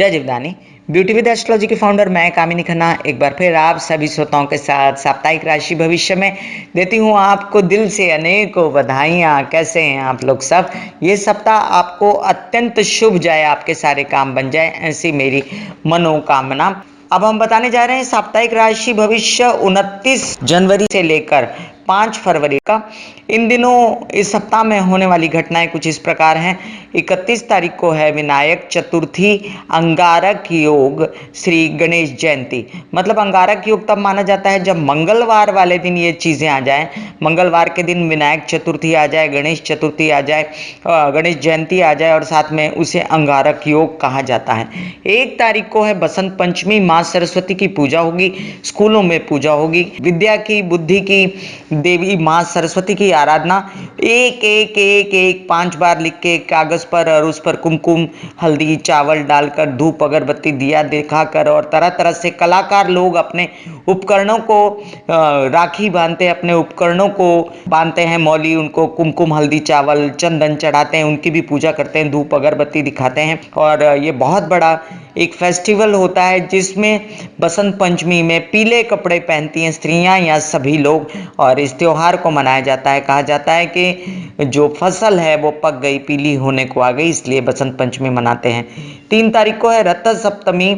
जय Jivdani. Beauty with astrology के founder मैं कामिनी खन्ना एक बार फिर आप सभी श्रोताओं के साथ साप्ताहिक राशि भविष्य में देती हूँ आपको दिल से अनेकों बधाइयाँ। कैसे हैं आप लोग सब? ये सप्ताह आपको अत्यंत शुभ जाए, आपके सारे काम बन जाए, ऐसी मेरी मनोकामना। अब हम बताने जा रहे हैं साप्ताहिक राशि भविष्य 29 जनवरी से लेकर 5 फरवरी का। इन दिनों इस सप्ताह में होने वाली घटनाएं कुछ इस प्रकार हैं। 31 तारीख को है विनायक चतुर्थी, अंगारक योग, श्री गणेश जयंती। मतलब अंगारक योग तब माना जाता है जब मंगलवार वाले दिन ये चीज़ें आ जाएं। मंगलवार के दिन विनायक चतुर्थी आ जाए, गणेश चतुर्थी आ जाए, गणेश जयंती आ जाए और साथ में उसे अंगारक योग कहा जाता है। 1 तारीख को है बसंत पंचमी, माँ सरस्वती की पूजा होगी, स्कूलों में पूजा होगी, विद्या की बुद्धि की देवी माँ सरस्वती की आराधना। एक एक एक एक 5 बार लिख के कागज पर और उस पर कुमकुम हल्दी चावल डालकर धूप अगरबत्ती दिया दिखाकर, और तरह तरह से कलाकार लोग अपने उपकरणों को राखी बांधते हैं, अपने उपकरणों को बांधते हैं, मौली उनको कुमकुम हल्दी चावल चंदन चढ़ाते हैं, उनकी भी पूजा करते हैं, धूप अगरबत्ती दिखाते हैं। और ये बहुत बड़ा एक फेस्टिवल होता है जिसमें बसंत पंचमी में पीले कपड़े पहनती हैं स्त्रियां या सभी लोग, और इस त्योहार को मनाया जाता है। कहा जाता है कि जो फसल है वो पक गई, पीली होने को आ गई, इसलिए बसंत पंचमी मनाते हैं। 3 तारीख को है रथ सप्तमी,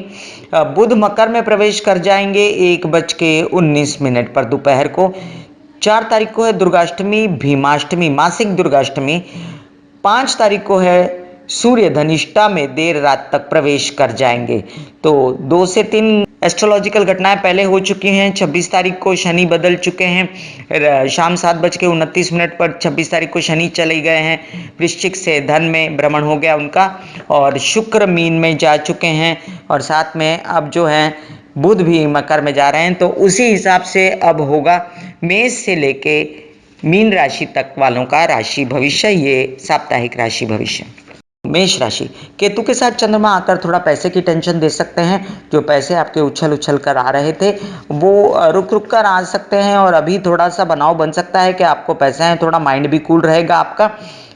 बुध मकर में प्रवेश कर जाएंगे 1:19 पर दोपहर को। 4 तारीख को है दुर्गाष्टमी, भीमाष्टमी, मासिक दुर्गाष्टमी। 5 तारीख को है सूर्य धनिष्ठा में देर रात तक प्रवेश कर जाएंगे। तो 2 से 3 एस्ट्रोलॉजिकल घटनाएं पहले हो चुकी हैं। 26 तारीख को शनि बदल चुके हैं, शाम 7:29 पर 26 तारीख को शनि चले गए हैं, वृश्चिक से धन में भ्रमण हो गया उनका, और शुक्र मीन में जा चुके हैं, और साथ में अब जो है बुध भी मकर में जा रहे हैं। तो उसी हिसाब से अब होगा मेष से लेके मीन राशि तक वालों का राशि भविष्य, ये साप्ताहिक राशि भविष्य। मेष राशि, केतु के साथ चंद्रमा आकर थोड़ा पैसे की टेंशन दे सकते हैं। जो पैसे आपके उछल उछल कर आ रहे थे वो रुक रुक कर आ सकते हैं, और अभी थोड़ा सा बनाव बन सकता है कि आपको पैसे हैं, थोड़ा माइंड भी कूल रहेगा आपका।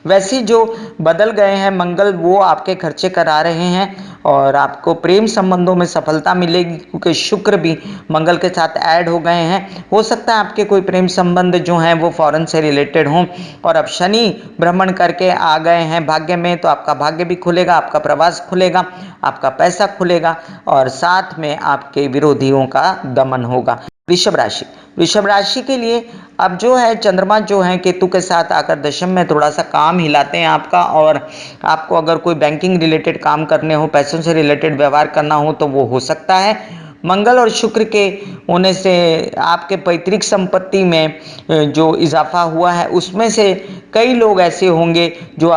वैसे जो बदल गए हैं मंगल, वो आपके खर्चे करा रहे हैं, और आपको प्रेम संबंधों में सफलता मिलेगी क्योंकि शुक्र भी मंगल के साथ ऐड हो गए हैं। हो सकता है आपके कोई प्रेम संबंध जो हैं वो फॉरेन से रिलेटेड हों, और अब शनि भ्रमण करके आ गए हैं भाग्य में, तो आपका भाग्य भी खुलेगा, आपका प्रवास खुलेगा, आपका पैसा खुलेगा, और साथ में आपके विरोधियों का दमन होगा। वृषभ राशि, वृषभ राशि के लिए अब जो है चंद्रमा जो है केतु के साथ आकर दशम में थोड़ा सा काम हिलाते हैं आपका, और आपको अगर कोई बैंकिंग रिलेटेड काम करने हो, पैसों से रिलेटेड व्यवहार करना हो तो वो हो सकता है। मंगल और शुक्र के होने से आपके पैतृक संपत्ति में जो इजाफा हुआ है उसमें से कई लोग ऐसे होंगे जो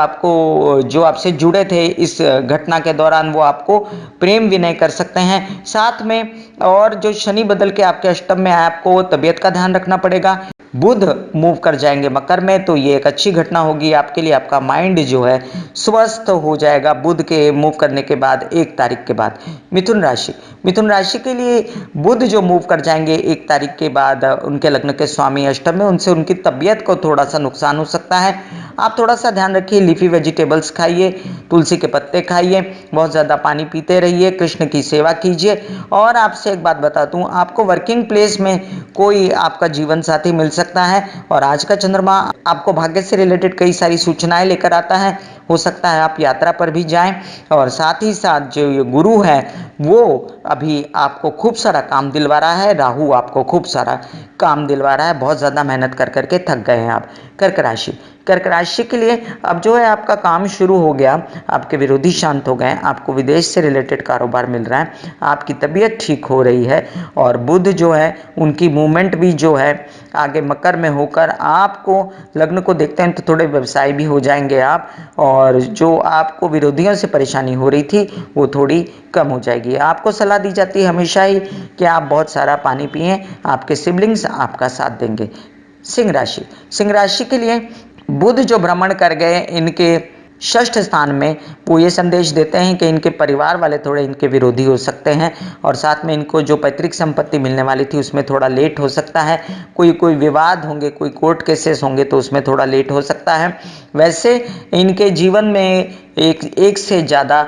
आपसे जुड़े थे इस घटना के दौरान, वो आपको प्रेम विनय कर सकते हैं। साथ में और जो शनि बदल के आपके अष्टम में, आपको तबीयत का ध्यान रखना पड़ेगा। बुध मूव कर जाएंगे मकर में, तो ये एक अच्छी घटना होगी आपके लिए, आपका माइंड जो है स्वस्थ हो जाएगा बुध के मूव करने के बाद 1 तारीख के बाद। मिथुन राशि, मिथुन राशि के लिए बुध जो मूव कर जाएंगे 1 तारीख के बाद, उनके लग्न के स्वामी अष्टम में, उनसे उनकी तबीयत को थोड़ा सा नुकसान हो सकता है। आप थोड़ा सा ध्यान रखिए, लीफी वेजिटेबल्स खाइए, तुलसी के पत्ते खाइए, बहुत ज़्यादा पानी पीते रहिए, कृष्ण की सेवा कीजिए। और आपसे एक बात बता दूं, आपको वर्किंग प्लेस में कोई आपका जीवन साथी मिल सकता है, और आज का चंद्रमा आपको भाग्य से रिलेटेड कई सारी सूचनाएं लेकर आता है। हो सकता है आप यात्रा पर भी जाएं, और साथ ही साथ जो ये गुरु है वो अभी आपको खूब सारा काम दिलवा रहा है, राहु आपको खूब सारा काम दिलवा रहा है, बहुत ज़्यादा मेहनत कर करके थक गए हैं आप। कर्क राशि, कर्क राशि के लिए अब जो है आपका काम शुरू हो गया, आपके विरोधी शांत हो गए, आपको विदेश से रिलेटेड कारोबार मिल रहा है, आपकी तबीयत ठीक हो रही है, और बुध जो है उनकी मूवमेंट भी जो है आगे मकर में होकर आपको लग्न को देखते हैं तो थोड़े व्यवसाय भी हो जाएंगे आप, और जो आपको विरोधियों से परेशानी हो रही थी वो थोड़ी कम हो जाएगी। आपको सलाह दी जाती है हमेशा ही कि आप बहुत सारा पानी पिएं, आपके सिबलिंग्स आपका साथ देंगे। सिंह राशि, सिंह राशि के लिए बुध जो भ्रमण कर गए इनके षष्ठ स्थान में, वो ये संदेश देते हैं कि इनके परिवार वाले थोड़े इनके विरोधी हो सकते हैं, और साथ में इनको जो पैतृक संपत्ति मिलने वाली थी उसमें थोड़ा लेट हो सकता है। कोई विवाद होंगे, कोई कोर्ट केसेस होंगे तो उसमें थोड़ा लेट हो सकता है। वैसे इनके जीवन में एक से ज़्यादा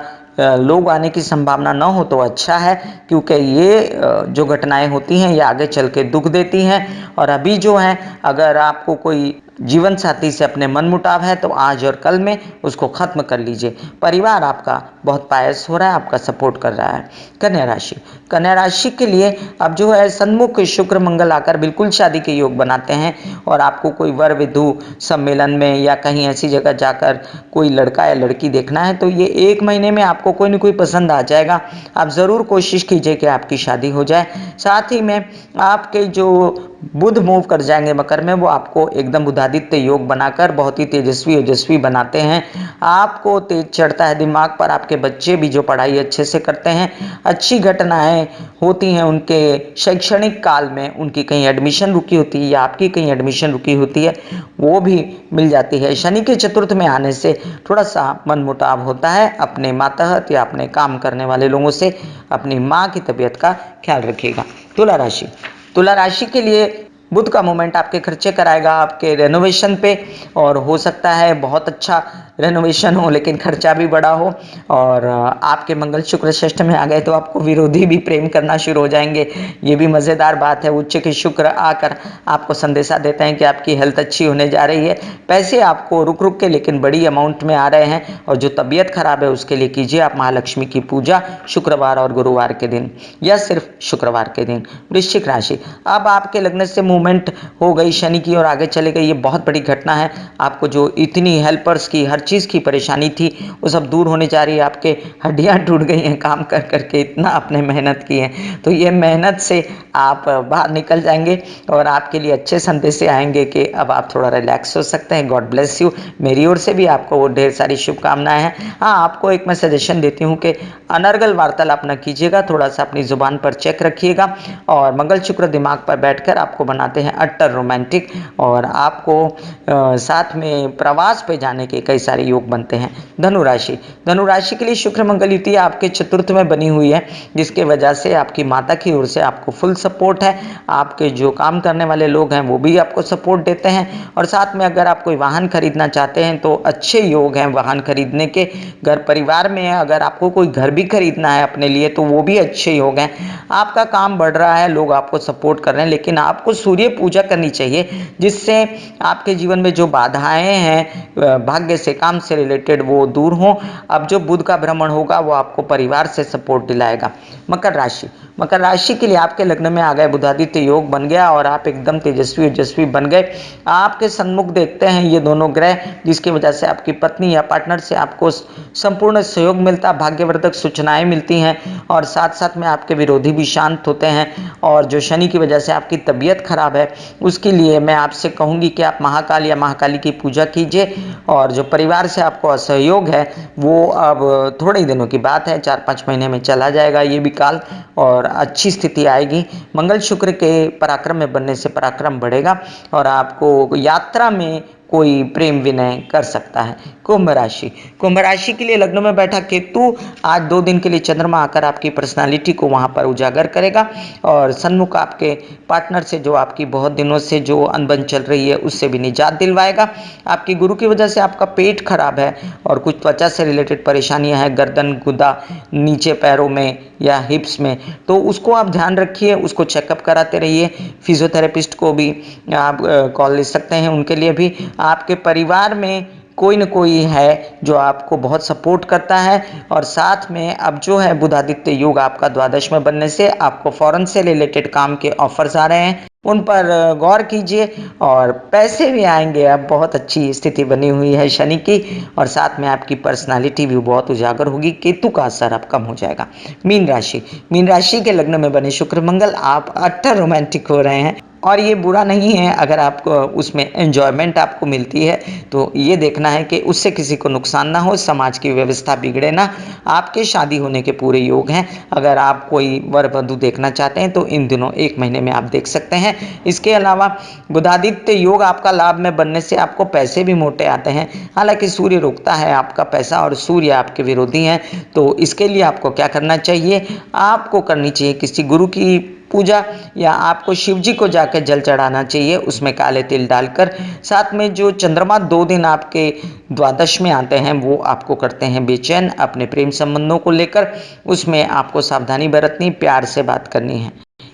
लोग आने की संभावना न हो तो अच्छा है, क्योंकि ये जो घटनाएं होती हैं ये आगे चल के दुख देती हैं। और अभी जो है, अगर आपको कोई जीवन साथी से अपने मनमुटाव है तो आज और कल में उसको खत्म कर लीजिए। परिवार आपका बहुत पायस हो रहा है, आपका सपोर्ट कर रहा है। कन्या राशि, कन्या राशि के लिए अब जो है सन्मुख शुक्र मंगल आकर बिल्कुल शादी के योग बनाते हैं। और आपको कोई वर विधु सम्मेलन में या कहीं ऐसी जगह जाकर कोई लड़का या लड़की देखना है तो ये 1 महीने में आपको कोई न कोई पसंद आ जाएगा। आप ज़रूर कोशिश कीजिए कि आपकी शादी हो जाए। साथ ही में आपके जो बुध मूव कर जाएंगे मकर में, वो आपको एकदम बुधादित्य योग बनाकर बहुत ही तेजस्वी ओजस्वी बनाते हैं। आपको तेज चढ़ता है दिमाग पर। आपके बच्चे भी जो पढ़ाई अच्छे से करते हैं, अच्छी घटनाएं होती हैं उनके शैक्षणिक काल में, उनकी कहीं एडमिशन रुकी होती है या आपकी कहीं एडमिशन रुकी होती है, वो भी मिल जाती है। शनि के चतुर्थ में आने से थोड़ा सा मनमुटाव होता है अपने मातहत या अपने काम करने वाले लोगों से। अपनी माँ की तबीयत का ख्याल रखिएगा। तुला राशि, तुला राशि के लिए बुध का मोमेंट आपके खर्चे कराएगा आपके रेनोवेशन पे। और हो सकता है बहुत अच्छा रेनोवेशन हो लेकिन खर्चा भी बड़ा हो। और आपके मंगल शुक्र षष्ठ में आ गए तो आपको विरोधी भी प्रेम करना शुरू हो जाएंगे। ये भी मज़ेदार बात है। उच्च के शुक्र आकर आपको संदेशा देते हैं कि आपकी हेल्थ अच्छी होने जा रही है। पैसे आपको रुक रुक के लेकिन बड़ी अमाउंट में आ रहे हैं। और जो तबीयत खराब है उसके लिए कीजिए आप महालक्ष्मी की पूजा शुक्रवार और गुरुवार के दिन, या सिर्फ शुक्रवार के दिन। वृश्चिक राशि, अब आपके लग्न से मूवमेंट हो गई शनि की और आगे चले गई। ये बहुत बड़ी घटना है। आपको जो इतनी हेल्पर्स की हर चीज़ की परेशानी थी वो सब दूर होने जा रही है। आपके हड्डियां टूट गई हैं काम कर करके, इतना आपने मेहनत की है। तो ये मेहनत से आप बाहर निकल जाएंगे और आपके लिए अच्छे संदेश आएंगे कि अब आप थोड़ा रिलैक्स हो सकते हैं। God bless you. मेरी ओर से भी आपको वो ढेर सारी शुभकामनाएं हैं। हाँ, आपको एक मैं सजेशन देती हूँ कि अनर्गल वार्तालाप न कीजिएगा, थोड़ा सा अपनी जुबान पर चेक रखिएगा। और मंगल शुक्र दिमाग पर बैठकर आपको बनाते हैं अट्टर रोमांटिक। और आपको साथ में प्रवास पे जाने के कई सारे योग बनते हैं। धनु राशि, धनु राशि के लिए शुक्र मंगल युति आपके चतुर्थ में बनी हुई है, जिसके वजह से आपकी माता की ओर से आपको फुल सपोर्ट है। आपके जो काम करने वाले लोग हैं वो भी आपको सपोर्ट देते हैं। और साथ में अगर आप कोई वाहन खरीदना चाहते हैं तो अच्छे योग हैं वाहन खरीदने के। घर परिवार में अगर आपको कोई घर भी खरीदना है अपने लिए तो वो भी अच्छे योग हैं। आपका काम बढ़ रहा है, लोग आपको सपोर्ट कर रहे हैं, लेकिन आपको सूर्य पूजा करनी चाहिए जिससे आपके जीवन में जो बाधाएं हैं भाग्य से काम से रिलेटेड वो दूर हों। अब जो बुध का भ्रमण होगा वो आपको परिवार से सपोर्ट दिलाएगा। मकर राशि, मकर राशि के लिए आपके लग्न में आ गए बुधादित्य योग बन गया और आप एकदम तेजस्वी ओजस्वी बन गए। आपके सन्मुख देखते हैं ये दोनों ग्रह, जिसकी वजह से आपकी पत्नी या पार्टनर से आपको संपूर्ण सहयोग मिलता, भाग्यवर्धक सूचनाएं मिलती हैं। और साथ साथ में आपके विरोधी भी शांत होते हैं। और जो शनि की वजह से आपकी तबीयत खराब है उसके लिए मैं आपसे कहूँगी कि आप महाकाल या महाकाली की पूजा कीजिए। और जो परिवार से आपको असहयोग है वो अब थोड़े ही दिनों की बात है, 4-5 महीने में चला जाएगा ये भी काल और अच्छी स्थिति आएगी। मंगल शुक्र के पराक्रम में बनने से पराक्रम बढ़ेगा और आपको यात्रा में कोई प्रेम विनय कर सकता है। कुंभ राशि, कुंभ राशि के लिए लग्न में बैठा केतु आज 2 दिन के लिए चंद्रमा आकर आपकी पर्सनालिटी को वहां पर उजागर करेगा और सन्मुख आपके पार्टनर से जो आपकी बहुत दिनों से जो अनबन चल रही है उससे भी निजात दिलवाएगा। आपकी गुरु की वजह से आपका पेट खराब है और कुछ त्वचा से रिलेटेड परेशानियां हैं, गर्दन गुदा नीचे पैरों में या हिप्स में, तो उसको आप ध्यान रखिए, उसको चेकअप कराते रहिए। फिजियोथेरेपिस्ट को भी आप कॉल ले सकते हैं, उनके लिए भी। आपके परिवार में कोई न कोई है जो आपको बहुत सपोर्ट करता है। और साथ में अब जो है बुधादित्य योग आपका द्वादश में बनने से आपको फॉरेन से रिलेटेड काम के ऑफर्स आ रहे हैं, उन पर गौर कीजिए और पैसे भी आएंगे। अब बहुत अच्छी स्थिति बनी हुई है शनि की और साथ में आपकी पर्सनालिटी भी बहुत उजागर होगी। केतु का असर अब कम हो जाएगा। मीन राशि, मीन राशि के लग्न में बने शुक्र मंगल आप अट्टर रोमांटिक हो रहे हैं और ये बुरा नहीं है अगर आपको उसमें एंजॉयमेंट आपको मिलती है तो ये देखना है कि उससे किसी को नुकसान ना हो, समाज की व्यवस्था बिगड़े ना। आपके शादी होने के पूरे योग हैं। अगर आप कोई वर वधू देखना चाहते हैं तो इन दिनों 1 महीने में आप देख सकते हैं। इसके अलावा बुधादित्य योग आपका लाभ में बनने से आपको पैसे भी मोटे आते हैं। हालांकि सूर्य रोकता है आपका पैसा और सूर्य आपके विरोधी हैं, तो इसके लिए आपको क्या करना चाहिए, आपको करनी चाहिए किसी गुरु की पूजा या आपको शिव जी को जाकर जल चढ़ाना चाहिए, उसमें काले तिल डालकर। साथ में जो चंद्रमा 2 दिन आपके द्वादश में आते हैं वो आपको करते हैं बेचैन अपने प्रेम संबंधों को लेकर, उसमें आपको सावधानी बरतनी, प्यार से बात करनी है।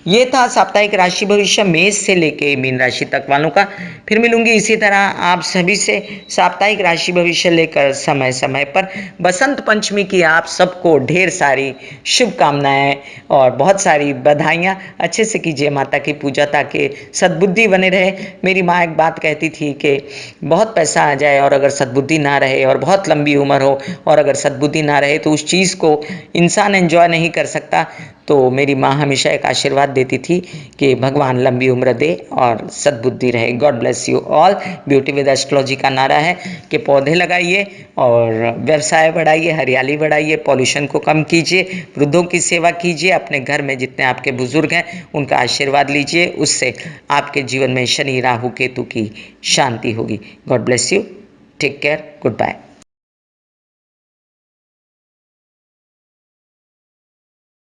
ये था साप्ताहिक राशि भविष्य मेष से लेके मीन राशि तक वालों का। फिर मिलूंगी इसी तरह आप सभी से साप्ताहिक राशि भविष्य लेकर समय समय पर। बसंत पंचमी की आप सबको ढेर सारी शुभकामनाएं और बहुत सारी बधाइयाँ। अच्छे से कीजिए माता की पूजा ताकि सद्बुद्धि बने रहे। मेरी माँ एक बात कहती थी कि बहुत पैसा आ जाए और अगर सद्बुद्धि ना रहे, और बहुत लंबी उम्र हो और अगर सद्बुद्धि ना रहे, तो उस चीज़ को इंसान एंजॉय नहीं कर सकता। तो मेरी माँ हमेशा एक आशीर्वाद देती थी कि भगवान लंबी उम्र दे और सद्बुद्धि रहे। God bless you all. Beauty with astrology का नारा है कि पौधे लगाइए और व्यवसाय बढ़ाइए, हरियाली बढ़ाइए, पॉल्यूशन को कम कीजिए, वृद्धों की सेवा कीजिए, अपने घर में जितने आपके बुजुर्ग हैं उनका आशीर्वाद लीजिए, उससे आपके जीवन में शनि राहु केतु की शांति होगी। God bless you, take care, good bye.